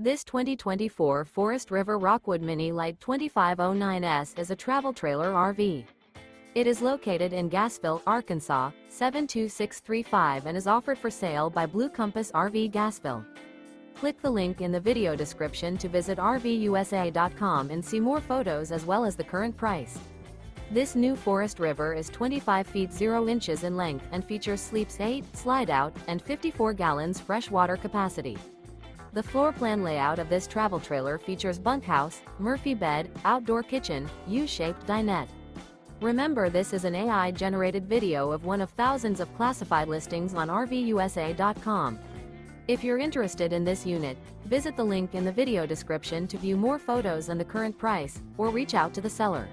This 2024 Forest River Rockwood Mini Lite 2509S is a travel trailer RV. It is located in Gassville, Arkansas, 72635 and is offered for sale by Blue Compass RV Gassville. Click the link in the video description to visit RVUSA.com and see more photos as well as the current price. This new Forest River is 25 feet 0 inches in length and features sleeps 8, Slideout, and 54 gallons freshwater capacity. The floor plan layout of this travel trailer features bunkhouse, Murphy bed, outdoor kitchen, U-shaped dinette. Remember, this is an AI-generated video of one of thousands of classified listings on RVUSA.com. If you're interested in this unit, visit the link in the video description to view more photos and the current price, or reach out to the seller.